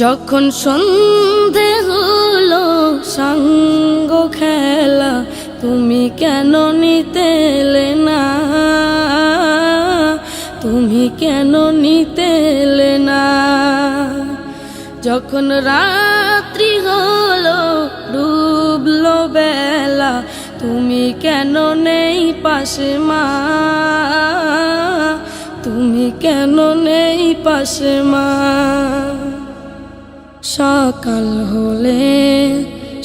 যখন সন্ধে হলো সাঙ্গ খেলা, তুমি কেন নিতে এলে না, তুমি কেন নিতে এলে না। যখন রাত্রি হলো ডুবলো বেলা, তুমি কেন নেই পাশে মা, তুমি কেন নেই পাশে মা। সকাল হলে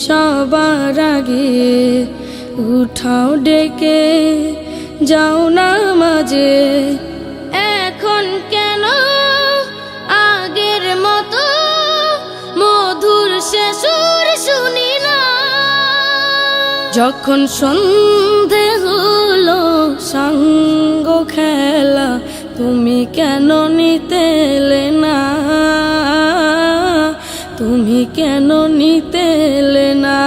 সবার আগে উঠাও ডেকে যাও নামাজে, এখন কেন আগের মতো মধুর সে সুর শুনি না। যখন সন্ধে হলো সাঙ্গ খেলা, তুমি কেন নিতে এলে না, তুমি কেন নিতে এলে না।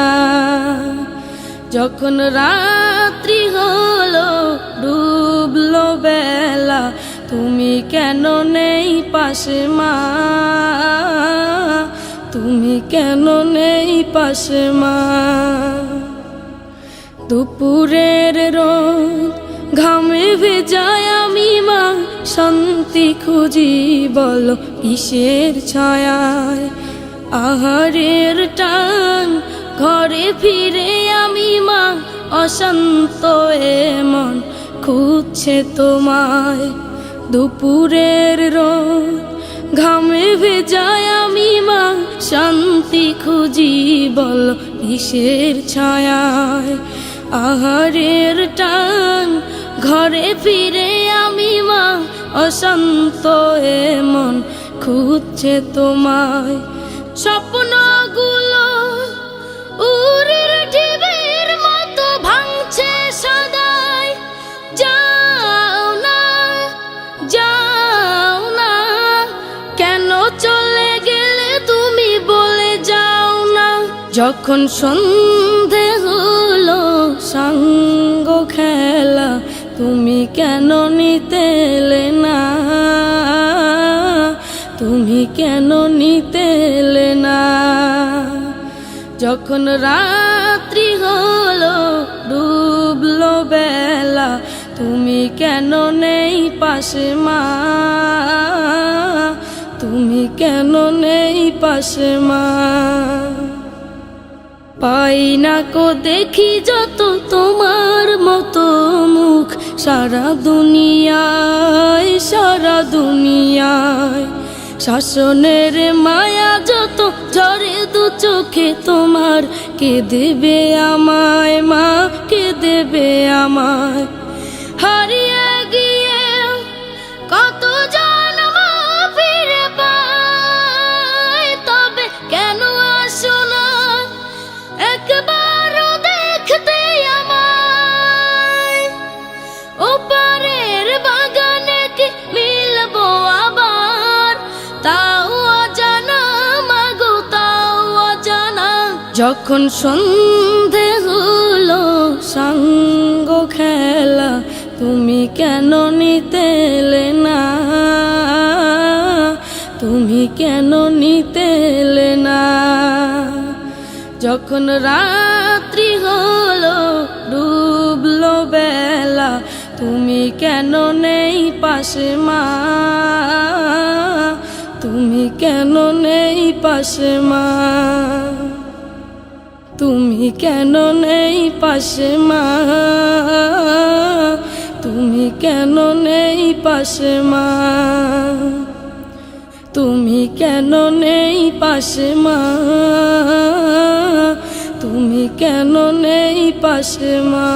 যখন রাত্রি হলো ডুবলো বেলা, তুমি কেন নেই পাশে মা, তুমি কেন নেই পাশে মা। দুপুরের রোদ ঘামে ভেজায় আমি মা, শান্তি খুঁজি বলো কিসের ছায়ায়। আহারের টান ঘরে ফিরে আমি মা, অশান্ত এ মন খুঁজছে তোমায়। দুপুরের রোদ ঘামে ভেজায় আমি মা, শান্তি খুঁজি বলো কিসের ছায়ায়। আহারের টান ঘরে ফিরে আমি মা, অশান্ত এ মন খুঁজছে তোমায়। স্বপ্নগুলো উড়ের ঢেউয়ের মতো ভাঙছে সদাই, যাও না যাও না, কেন চলে গেলে তুমি বলে যাও না। যখন সন্ধে হলো সাঙ্গ খেলা, তুমি কেন নিতে এলে না, তুমি কেন নিতে এলে না। যখন রাত্রি হলো ডুবলো বেলা, তুমি কেন নেই পাশে মা, তুমি কেন নেই পাশে মা। পাই না কো দেখি যত তোমার মতো মুখ, সারা দুনিয়ায় সারা দুনিয়ায়। শাসনের মায়া যত ঝরে দু চোখে তোমার, কে দেবে আমায় মা, কে দেবে আমায়। হারিয়ে গিয়ে কত জন্ম ফিরে পাই, তবে কেন আসো না একবারও দেখতে আমায়। ওপারের বাগানে কি মিলবো আবার, তাও অজানা মাগো তাও অজানা। যখন সন্ধে হলো সাঙ্গ খেলা, তুমি কেন নিতে এলে না, তুমি কেন নিতে এলে না। যখন রাত্রি হলো ডুবলো বেলা, তুমি কেন নেই পাশে মা, তুমি কেন নেই পাশে মা, তুমি কেন নেই পাশে মা, তুমি কেন নেই পাশে মা, তুমি কেন নেই পাশে মা, তুমি কেন নেই পাশে মা।